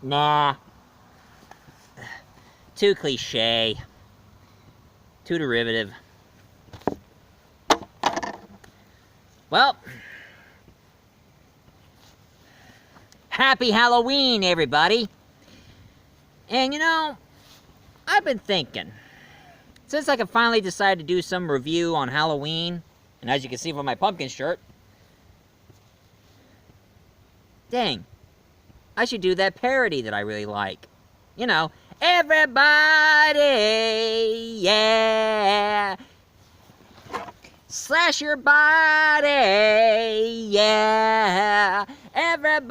Nah. Too cliche. Too derivative. Well, happy Halloween, everybody. And you know, I've been thinking, since I can finally decide to do some review on Halloween, and as you can see from my pumpkin shirt, dang, I should do that parody that I really like. You know, everybody, yeah, slash your body, yeah, everybody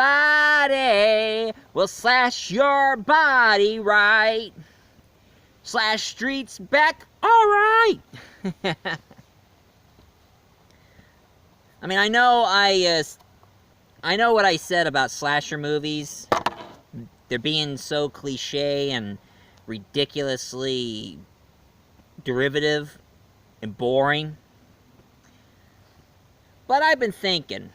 will slash your body right. Slash streets back, alright. I mean, I know what I said about slasher movies. They're being so cliche and ridiculously derivative and boring. But I've been thinking.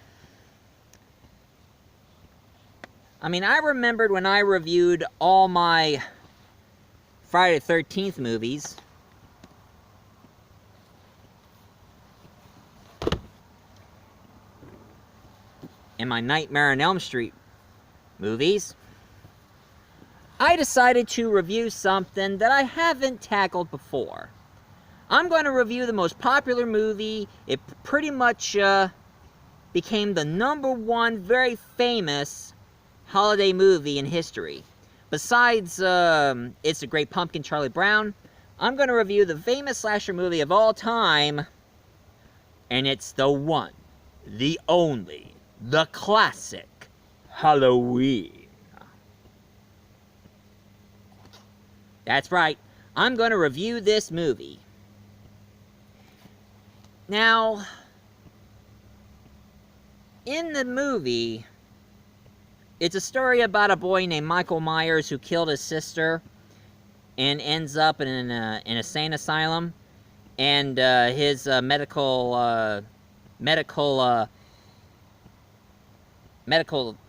I mean, I remembered when I reviewed all my Friday the 13th movies. And my Nightmare on Elm Street movies. I decided to review something that I haven't tackled before. I'm going to review the most popular movie. It pretty much became the #1 very famous holiday movie in history. Besides It's a Great Pumpkin, Charlie Brown, I'm going to review the famous slasher movie of all time. And it's the one, the only, the classic, Halloween. That's right, I'm going to review this movie. Now, in the movie, it's a story about a boy named Michael Myers who killed his sister and ends up in an insane asylum. And his medical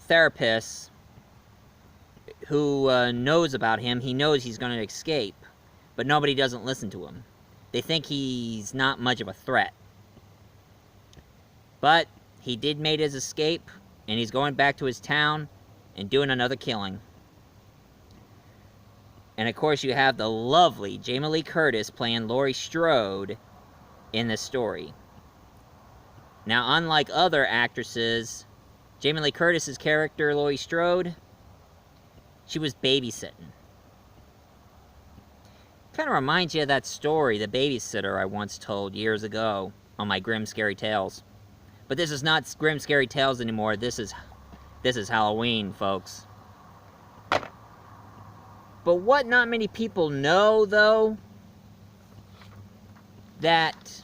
therapist who knows about him, he knows he's going to escape, but nobody doesn't listen to him. They think he's not much of a threat. But he did make his escape, and he's going back to his town and doing another killing. And of course you have the lovely Jamie Lee Curtis playing Laurie Strode in this story. Now, unlike other actresses, Jamie Lee Curtis's character, Laurie Strode, she was babysitting. Kind of reminds you of that story, The Babysitter, I once told years ago on my Grim Scary Tales. But this is not Grim Scary Tales anymore. This is Halloween, folks. But what not many people know, though, that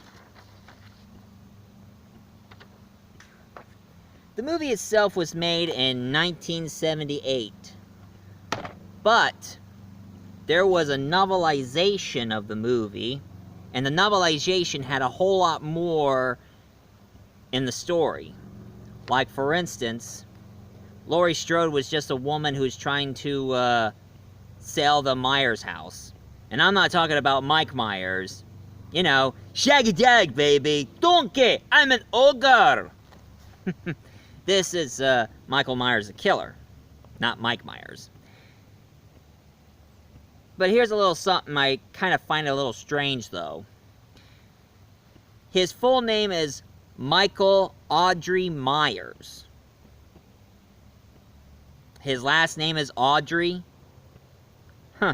the movie itself was made in 1978. But there was a novelization of the movie, and the novelization had a whole lot more in the story. Like, for instance, Laurie Strode was just a woman who's trying to sell the Myers house. And I'm not talking about Mike Myers. You know, Shaggy Dag, baby. Donkey, I'm an ogre. This is Michael Myers the killer, not Mike Myers. But here's a little something I kind of find a little strange, though. His full name is Michael Audrey Myers. His last name is Audrey. Huh.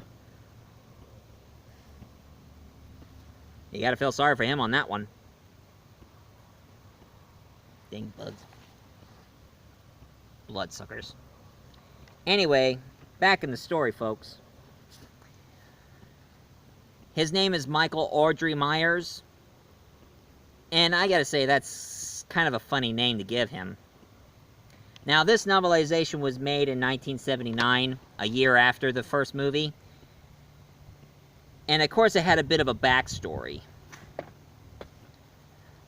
You gotta feel sorry for him on that one. Dang bugs. Bloodsuckers. Anyway, back in the story, folks. His name is Michael Audrey Myers. And I gotta say, that's kind of a funny name to give him. Now, this novelization was made in 1979, a year after the first movie. And of course, it had a bit of a backstory.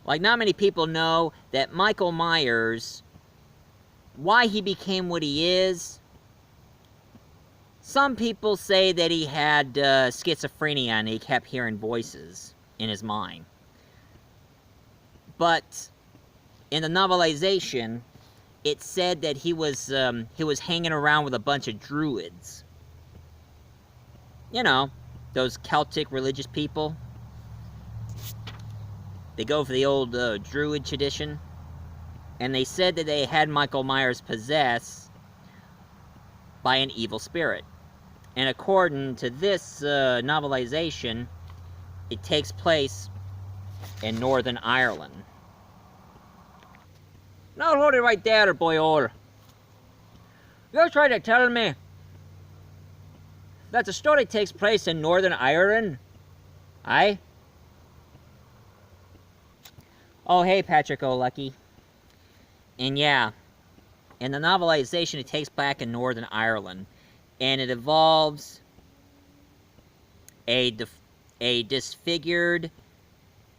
Like, not many people know that Michael Myers, why he became what he is, Some people say that he had schizophrenia and he kept hearing voices in his mind. But in the novelization, it said that he was hanging around with a bunch of druids. You know, those Celtic religious people. They go for the old druid tradition. And they said that they had Michael Myers possessed by an evil spirit. And according to this novelization, it takes place in Northern Ireland. Now hold it right there, boy-ol. You're trying to tell me that the story takes place in Northern Ireland? Aye? Oh, hey, Patrick O'Lucky. And yeah, in the novelization, it takes place in Northern Ireland. And it involves a disfigured,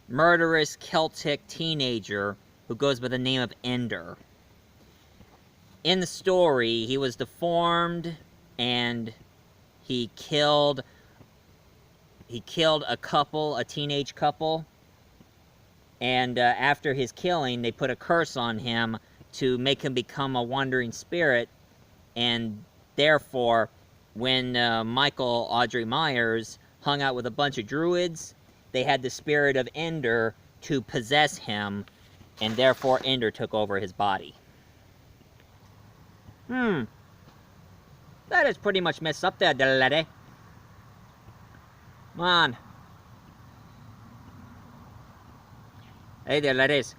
murderous Celtic teenager who goes by the name of Ender. In the story, he was deformed and he killed a teenage couple. And after his killing, they put a curse on him to make him become a wandering spirit. And therefore, when Michael Audrey Myers hung out with a bunch of druids, they had the spirit of Ender to possess him, and therefore Ender took over his body. That is pretty much messed up there, lady. Come on. Hey there, ladies.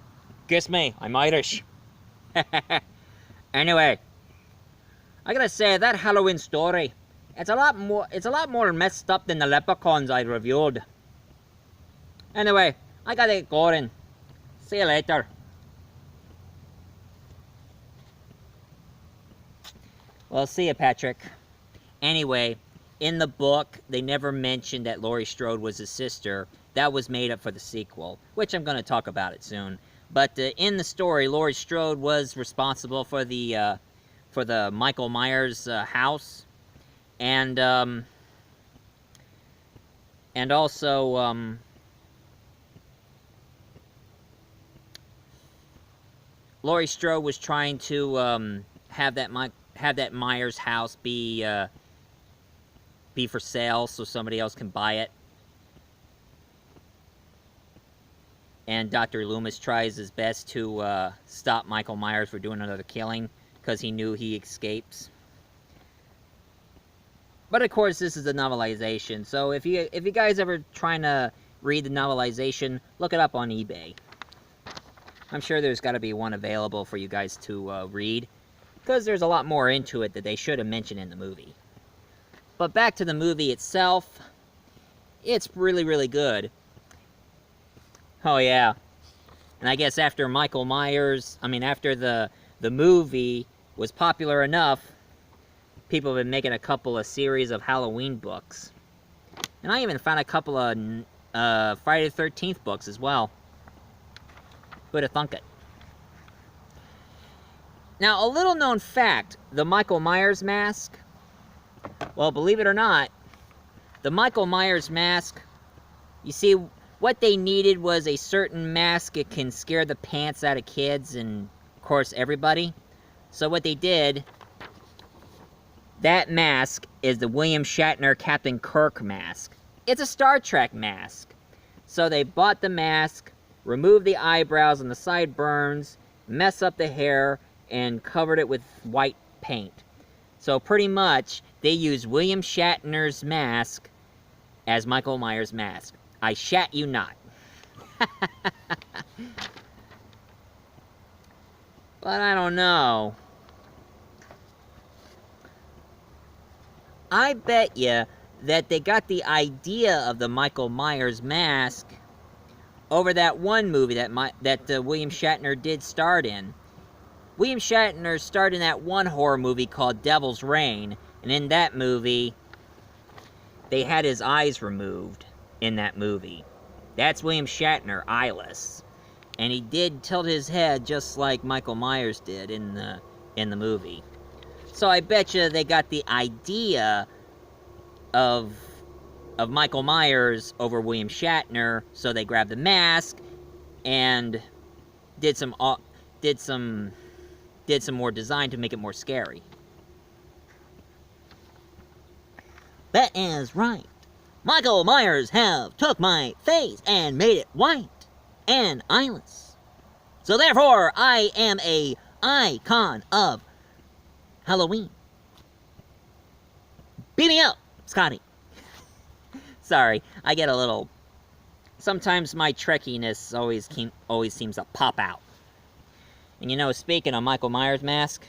Kiss me, I'm Irish. Anyway, I gotta say, that Halloween story, it's a lot more messed up than the leprechauns I reviewed. Anyway, I gotta get going. See you later. Well, see you, Patrick. Anyway, in the book, they never mentioned that Laurie Strode was his sister. That was made up for the sequel, which I'm going to talk about it soon. But in the story, Laurie Strode was responsible for the Michael Myers house, and also Laurie Strode was trying to have that Myers house be for sale so somebody else can buy it. And Dr. Loomis tries his best to stop Michael Myers from doing another killing, because he knew he escapes. But of course, this is a novelization, so if you guys ever trying to read the novelization, look it up on eBay. I'm sure there's got to be one available for you guys to read, because there's a lot more into it that they should have mentioned in the movie. But back to the movie itself, it's really, really good. Oh yeah, and I guess after Michael Myers, after the movie was popular enough, people have been making a couple of series of Halloween books. And I even found a couple of Friday the 13th books as well. Who'd have thunk it? Now, a little known fact, the Michael Myers mask, well, believe it or not, the Michael Myers mask, you see, what they needed was a certain mask that can scare the pants out of kids and, of course, everybody. So what they did, that mask is the William Shatner Captain Kirk mask. It's a Star Trek mask. So they bought the mask, removed the eyebrows and the sideburns, messed up the hair, and covered it with white paint. So pretty much, they used William Shatner's mask as Michael Myers' mask. I shat you not. But I don't know. I bet you that they got the idea of the Michael Myers mask over that one movie that William Shatner did star in. William Shatner starred in that one horror movie called Devil's Reign, and in that movie, they had his eyes removed. In that movie. That's William Shatner, eyeless. And he did tilt his head just like Michael Myers did in the movie. So I bet you they got the idea of Michael Myers over William Shatner, so they grabbed the mask and did some more design to make it more scary. That is right. Michael Myers have took my face and made it white and eyeless. So therefore, I am a icon of Halloween. Beat me up, Scotty. Sorry, I get a little... Sometimes my Trekkiness always seems to pop out. And you know, speaking of Michael Myers mask,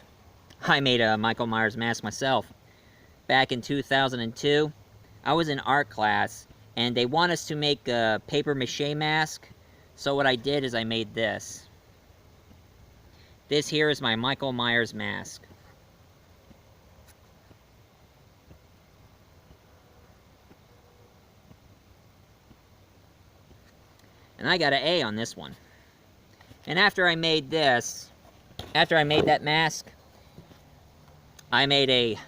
I made a Michael Myers mask myself. Back in 2002, I was in art class, and they want us to make a paper mache mask. So what I did is I made this. This here is my Michael Myers mask. And I got an A on this one. And after I made this, after I made that mask, I made a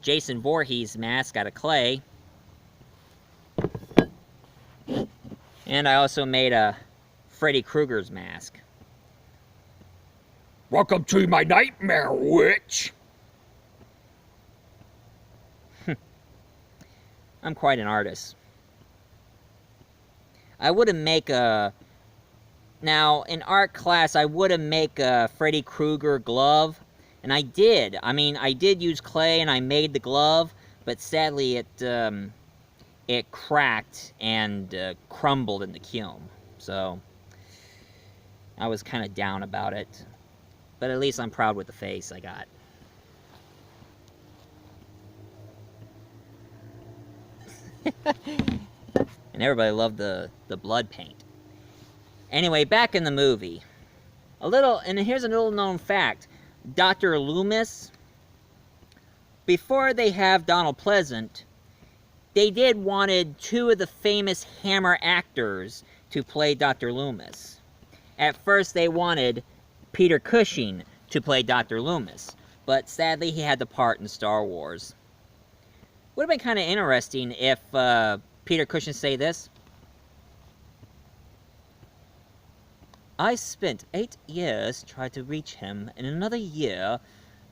Jason Voorhees mask out of clay. And I also made a Freddy Krueger's mask. Welcome to my nightmare, witch! I'm quite an artist. I wouldn't make a... Now, in art class, I wouldn't make a Freddy Krueger glove. And I did. I mean, I did use clay and I made the glove. But sadly, it cracked and crumbled in the kiln. So, I was kind of down about it. But at least I'm proud with the face I got. And everybody loved the blood paint. Anyway, back in the movie. And here's a little known fact. Dr. Loomis, before they have Donald Pleasant, they wanted two of the famous Hammer actors to play Dr. Loomis. At first, they wanted Peter Cushing to play Dr. Loomis, but sadly, he had the part in Star Wars. Would have been kind of interesting if Peter Cushing say this. I spent 8 years trying to reach him, and another year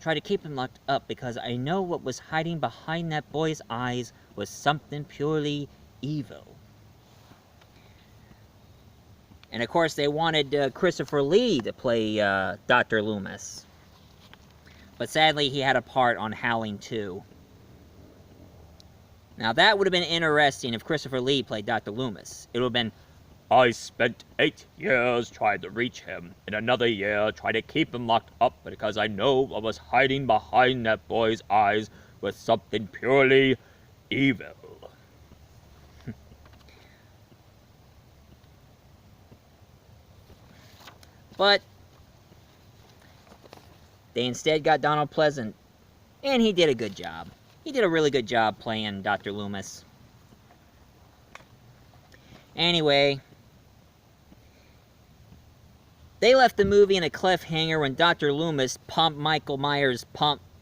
trying to keep him locked up because I know what was hiding behind that boy's eyes was something purely evil. And of course, they wanted Christopher Lee to play Dr. Loomis. But sadly, he had a part on Howling 2. Now, that would have been interesting if Christopher Lee played Dr. Loomis. It would have been, I spent 8 years trying to reach him, and another year trying to keep him locked up because I know what was hiding behind that boy's eyes was something purely evil. But they instead got Donald Pleasant, and he did a good job. He did a really good job playing Dr. Loomis. Anyway, they left the movie in a cliffhanger when Dr. Loomis pumped Michael Myers'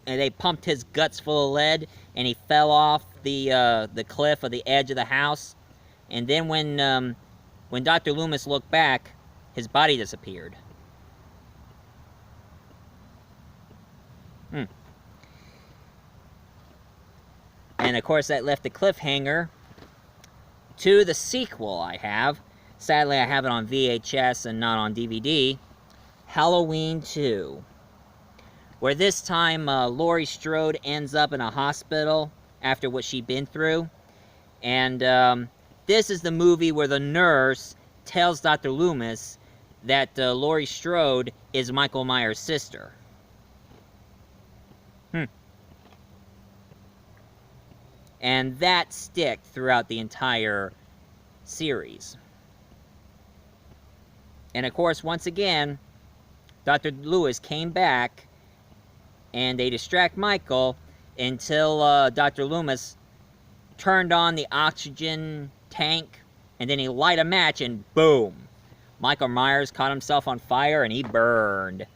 they pumped his guts full of lead, and he fell off the cliff of the edge of the house. And then when Dr. Loomis looked back, his body disappeared. And of course that left the cliffhanger to the sequel I have. Sadly, I have it on VHS and not on DVD. Halloween 2. Where this time, Laurie Strode ends up in a hospital after what she'd been through. And this is the movie where the nurse tells Dr. Loomis that Laurie Strode is Michael Myers' sister. And that stick throughout the entire series. And of course, once again, Dr. Lewis came back and they distract Michael until Dr. Loomis turned on the oxygen tank and then he light a match and boom! Michael Myers caught himself on fire and he burned.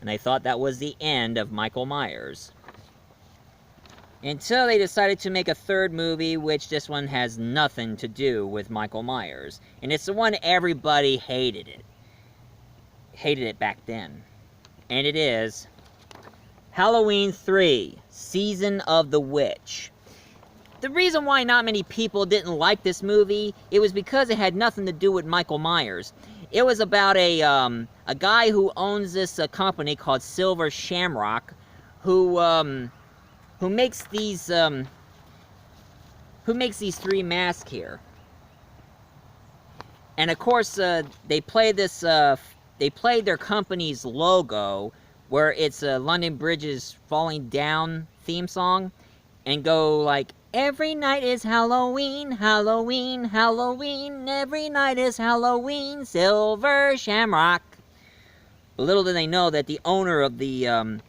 And they thought that was the end of Michael Myers. Until they decided to make a third movie, which this one has nothing to do with Michael Myers. And it's the one everybody hated it. Hated it back then. And it is Halloween 3, Season of the Witch. The reason why not many people didn't like this movie, it was because it had nothing to do with Michael Myers. It was about a guy who owns this company called Silver Shamrock, who makes these three masks here. And of course, they played their company's logo, where it's London Bridge's Falling Down theme song, and go like, every night is Halloween, Halloween, Halloween, every night is Halloween, Silver Shamrock. But little did they know that the owner of the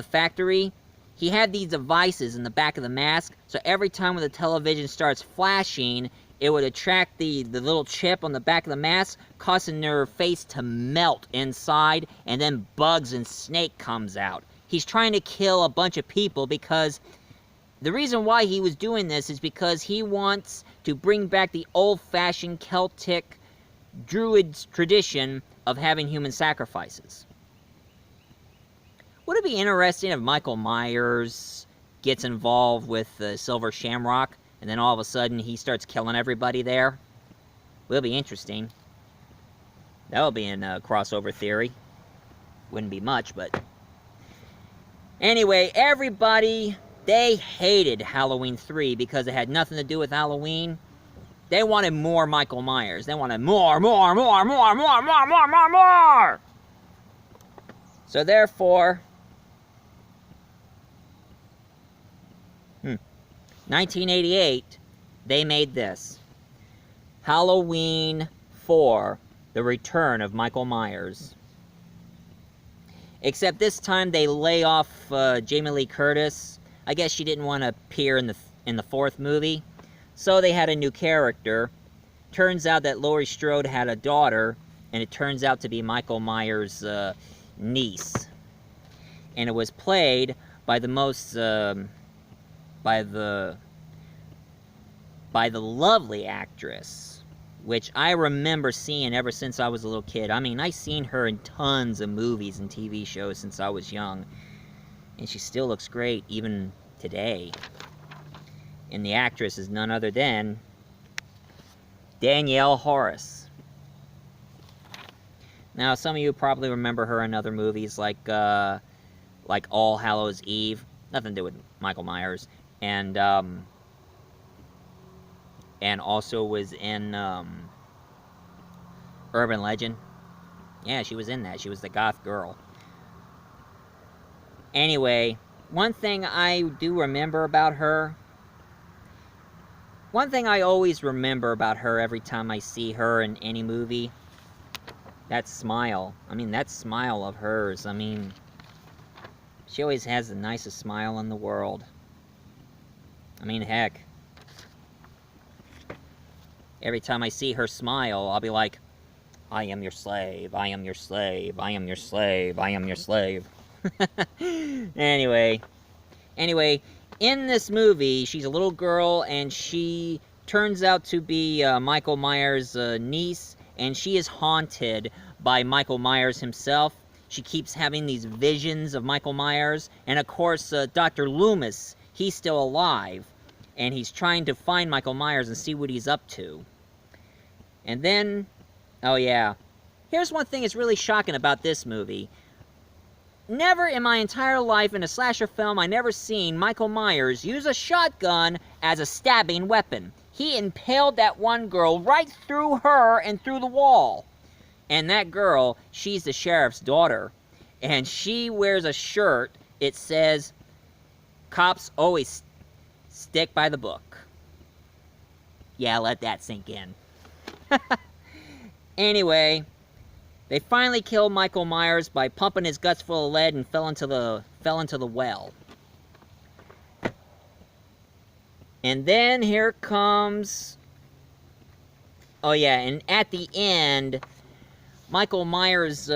factory, he had these devices in the back of the mask, so every time when the television starts flashing, it would attract the little chip on the back of the mask, causing their face to melt inside, and then bugs and snake comes out. He's trying to kill a bunch of people because the reason why he was doing this is because he wants to bring back the old-fashioned Celtic Druids tradition of having human sacrifices. Would it be interesting if Michael Myers gets involved with Silver Shamrock, and then all of a sudden he starts killing everybody there? Will be interesting. That would be in crossover theory. Wouldn't be much, but... Anyway, everybody, they hated Halloween 3 because it had nothing to do with Halloween. They wanted more Michael Myers. They wanted more. So therefore... 1988, they made this. Halloween 4, The Return of Michael Myers. Except this time they lay off Jamie Lee Curtis. I guess she didn't want to appear in the fourth movie. So they had a new character. Turns out that Laurie Strode had a daughter, and it turns out to be Michael Myers' niece. And it was played by the most... by the lovely actress, which I remember seeing ever since I was a little kid. I mean, I've seen her in tons of movies and TV shows since I was young, and she still looks great even today. And the actress is none other than Danielle Horace. Now, some of you probably remember her in other movies like All Hallows Eve. Nothing to do with Michael Myers. And also was in Urban Legend. Yeah, she was in that. She was the goth girl. Anyway, one thing I do remember about her... One thing I always remember about her every time I see her in any movie... That smile. I mean, that smile of hers. I mean... She always has the nicest smile in the world. I mean, heck. Every time I see her smile, I'll be like, I am your slave, I am your slave, I am your slave, I am your slave. Anyway, in this movie, she's a little girl, and she turns out to be Michael Myers' niece, and she is haunted by Michael Myers himself. She keeps having these visions of Michael Myers, and of course, Dr. Loomis, he's still alive, and he's trying to find Michael Myers and see what he's up to. And then, oh yeah, here's one thing that's really shocking about this movie. Never in my entire life in a slasher film I never seen Michael Myers use a shotgun as a stabbing weapon. He impaled that one girl right through her and through the wall. And that girl, she's the sheriff's daughter. And she wears a shirt, it says, cops always stick by the book. Yeah, let that sink in. Anyway, they finally killed Michael Myers by pumping his guts full of lead and fell into the well. And then here comes... Oh yeah, and at the end, Michael Myers'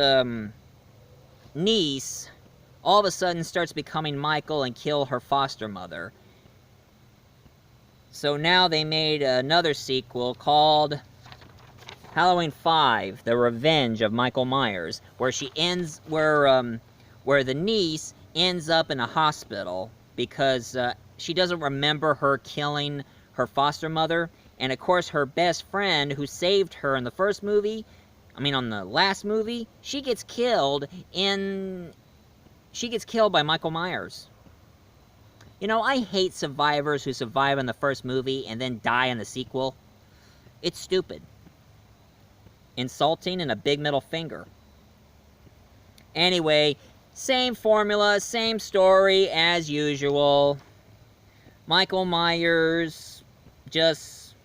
niece all of a sudden starts becoming Michael and kill her foster mother. So now they made another sequel called Halloween 5: The Revenge of Michael Myers, where where the niece ends up in a hospital because she doesn't remember her killing her foster mother, and of course her best friend who saved her in the first movie, on the last movie, she gets killed by Michael Myers. You know, I hate survivors who survive in the first movie and then die in the sequel. It's stupid. Insulting, and a big middle finger. Anyway, same formula, same story as usual. Michael Myers just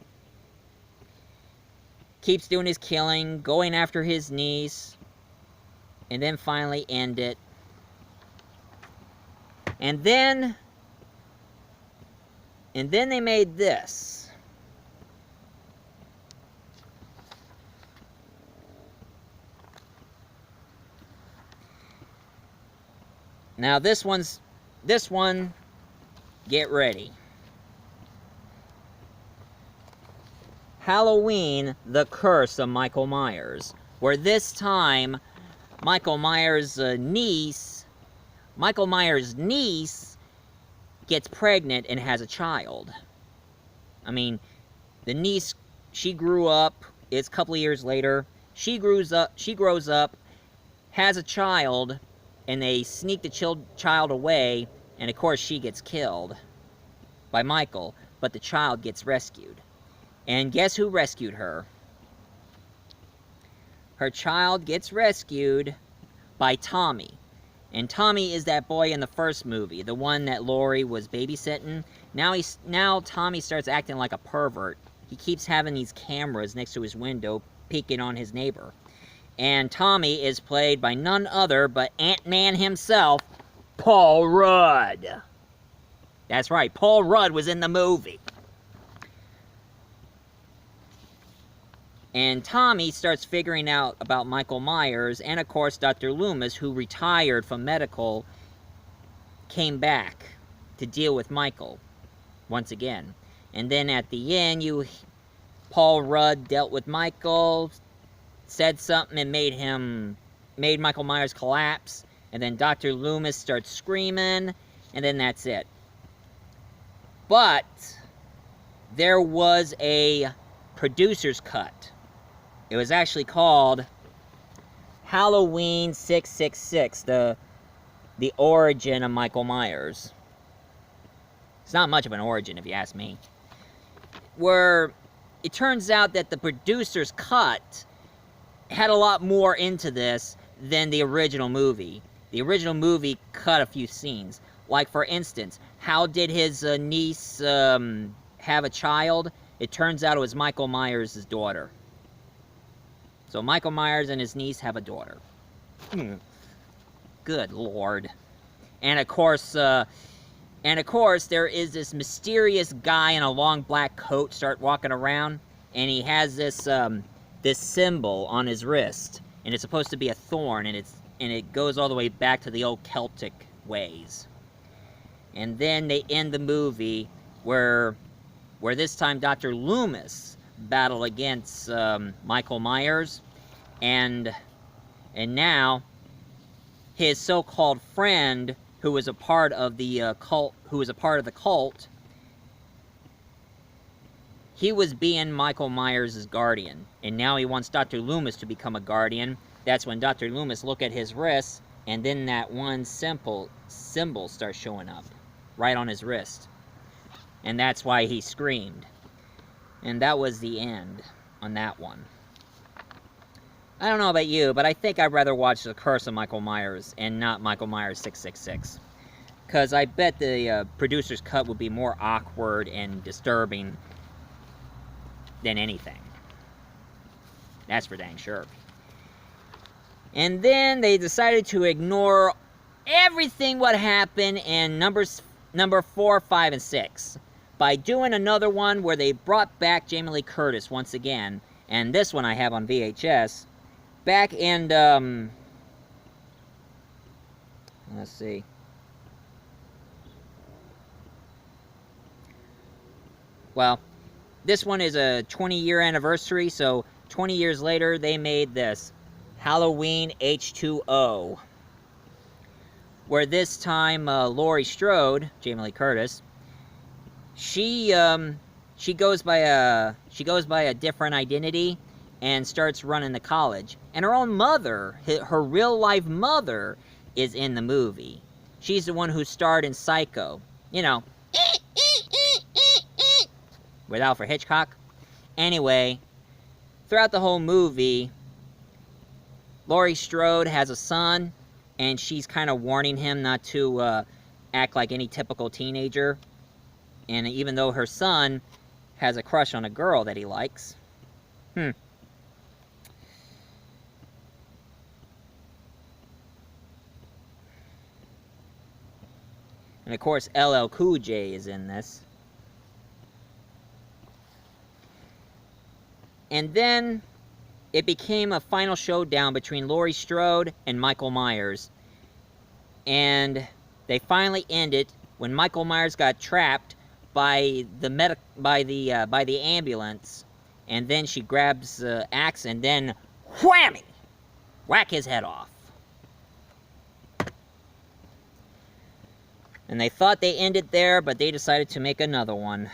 keeps doing his killing, going after his niece, and then finally end it. And then they made this. Now this one, get ready. Halloween: The Curse of Michael Myers, where this time Michael Myers' niece gets pregnant and has a child. The niece, she grew up, it's a couple of years later, she grows up, has a child, and they sneak the child away, and of course she gets killed by Michael, but the child gets rescued. And guess who rescued her? Her child gets rescued by Tommy. And Tommy is that boy in the first movie, the one that Laurie was babysitting. Now Tommy starts acting like a pervert. He keeps having these cameras next to his window, peeking on his neighbor. And Tommy is played by none other but Ant-Man himself, Paul Rudd. That's right, Paul Rudd was in the movie. And Tommy starts figuring out about Michael Myers, and of course Dr. Loomis, who retired from medical, came back to deal with Michael once again. And then at the end, Paul Rudd dealt with Michael, said something and made Michael Myers collapse, and then Dr. Loomis starts screaming, and then that's it. But there was a producer's cut. It was actually called Halloween 666, the origin of Michael Myers. It's not much of an origin, if you ask me. Where it turns out that the producer's cut had a lot more into this than the original movie. The original movie cut a few scenes. Like, for instance, how did his niece have a child? It turns out it was Michael Myers' daughter. So Michael Myers and his niece have a daughter. Good Lord. And of course, there is this mysterious guy in a long black coat start walking around, and he has this symbol on his wrist, and it's supposed to be a thorn, and it goes all the way back to the old Celtic ways. And then they end the movie where this time Dr. Loomis battled against Michael Myers, and now his so-called friend, who was a part of the cult, he was being Michael Myers' guardian, and now he wants Dr. Loomis to become a guardian. That's when Dr. Loomis look at his wrist, and then that one symbol starts showing up right on his wrist. And that's why he screamed. And that was the end on that one. I don't know about you, but I think I'd rather watch The Curse of Michael Myers and not Michael Myers 666. Because I bet the producer's cut would be more awkward and disturbing than anything. That's for dang sure. And then they decided to ignore everything what happened in number 4, 5, and 6 by doing another one where they brought back Jamie Lee Curtis once again. And this one I have on VHS. Back in, let's see. well, this one is a 20-year anniversary, so 20 years later, they made this Halloween H2O, where this time Laurie Strode, Jamie Lee Curtis, she goes by a different identity and starts running the college. And her own mother, her real life mother, is in the movie. She's the one who starred in Psycho. You know, with Alfred Hitchcock. Anyway, throughout the whole movie, Laurie Strode has a son, and she's kind of warning him not to act like any typical teenager. And even though her son has a crush on a girl that he likes. And of course, LL Cool J is in this. And then it became a final showdown between Laurie Strode and Michael Myers. And they finally ended when Michael Myers got trapped by the ambulance, and then she grabs the axe and then whammy, whack his head off. And they thought they ended there, but they decided to make another one.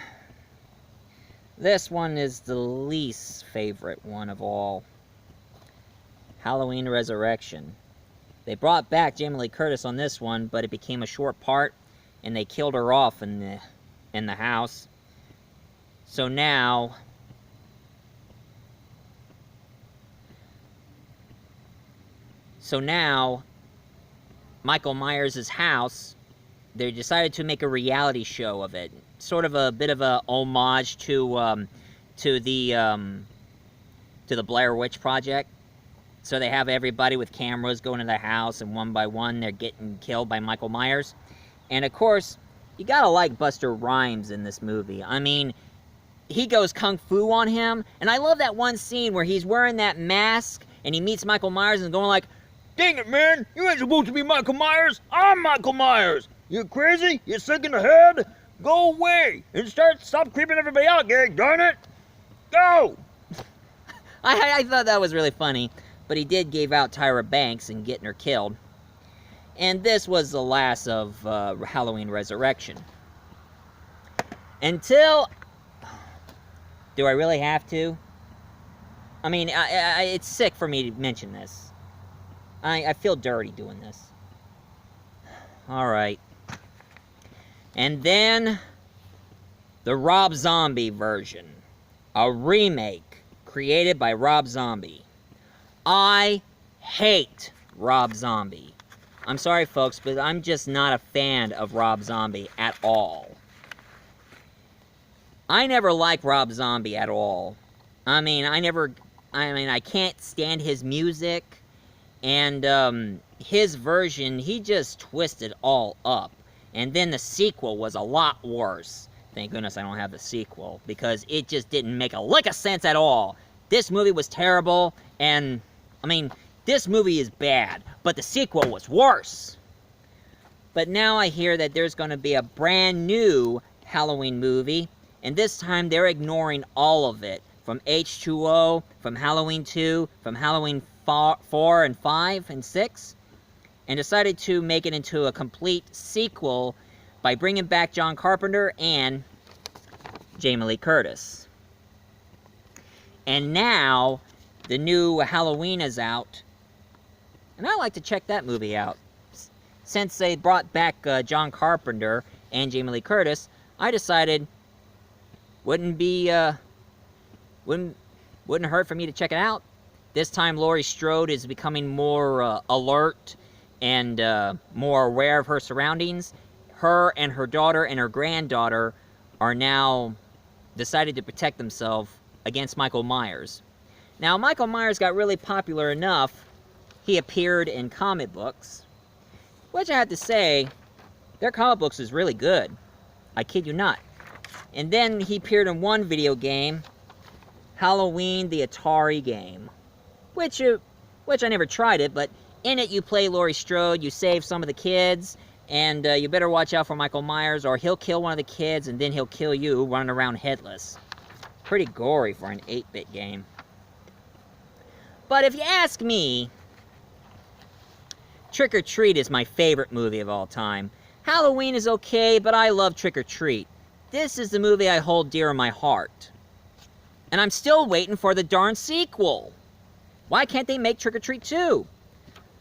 This one is the least favorite one of all. Halloween Resurrection. They brought back Jamie Lee Curtis on this one, but it became a short part, and they killed her off in the house. So now Michael Myers' house, they decided to make a reality show of it. Sort of a bit of a homage to the Blair Witch Project. So they have everybody with cameras going to the house, and one by one they're getting killed by Michael Myers. And of course, you gotta like Buster Rhymes in this movie. I mean, he goes kung fu on him, and I love that one scene where he's wearing that mask, and he meets Michael Myers and going like, Dang it, man! You ain't supposed to be Michael Myers! I'm Michael Myers! You crazy? You sick in the head? Go away! And stop creeping everybody out, Gary, darn it! Go! I thought that was really funny, but he did give out Tyra Banks and getting her killed. And this was the last of Halloween Resurrection. Until... Do I really have to? I mean, it's sick for me to mention this. I feel dirty doing this. Alright. And then... the Rob Zombie version. A remake created by Rob Zombie. I hate Rob Zombie. I'm sorry, folks, but I'm just not a fan of Rob Zombie at all. I never liked Rob Zombie at all. I can't stand his music, and his version, he just twisted all up. And then the sequel was a lot worse. Thank goodness I don't have the sequel, because it just didn't make a lick of sense at all. This movie was terrible, and, I mean, this movie is bad, but the sequel was worse. But now I hear that there's going to be a brand new Halloween movie, and this time they're ignoring all of it. From H2O, from Halloween 2, from Halloween 4 and 5 and 6, and decided to make it into a complete sequel by bringing back John Carpenter and Jamie Lee Curtis. And now, the new Halloween is out, and I like to check that movie out. Since they brought back John Carpenter and Jamie Lee Curtis, I decided wouldn't hurt for me to check it out. This time, Laurie Strode is becoming more alert and more aware of her surroundings. Her and her daughter and her granddaughter are now decided to protect themselves against Michael Myers. Now, Michael Myers got really popular enough, he appeared in comic books, which I have to say, their comic books is really good. I kid you not. And then he appeared in one video game, Halloween the Atari game, which I never tried it, but in it you play Laurie Strode, you save some of the kids, And you better watch out for Michael Myers, or he'll kill one of the kids, and then he'll kill you running around headless. Pretty gory for an 8-bit game. But if you ask me, Trick or Treat is my favorite movie of all time. Halloween is okay, but I love Trick or Treat. This is the movie I hold dear in my heart. And I'm still waiting for the darn sequel. Why can't they make Trick or Treat 2?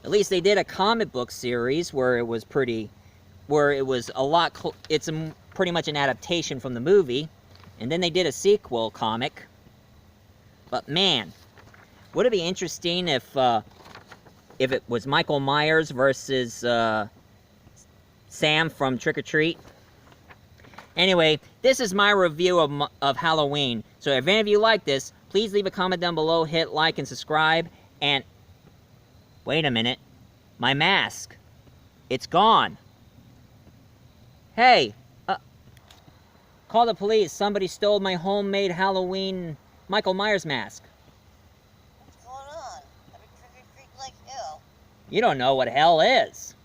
At least they did a comic book series where it was pretty... where it was a lot... it's pretty much an adaptation from the movie. And then they did a sequel comic. But man, would it be interesting if it was Michael Myers versus Sam from Trick or Treat? Anyway, this is my review of Halloween. So if any of you like this, please leave a comment down below, hit like and subscribe, and... wait a minute. My mask. It's gone. Hey, call the police. Somebody stole my homemade Halloween Michael Myers mask. What's going on? Every trick or treat like hell. You don't know what hell is.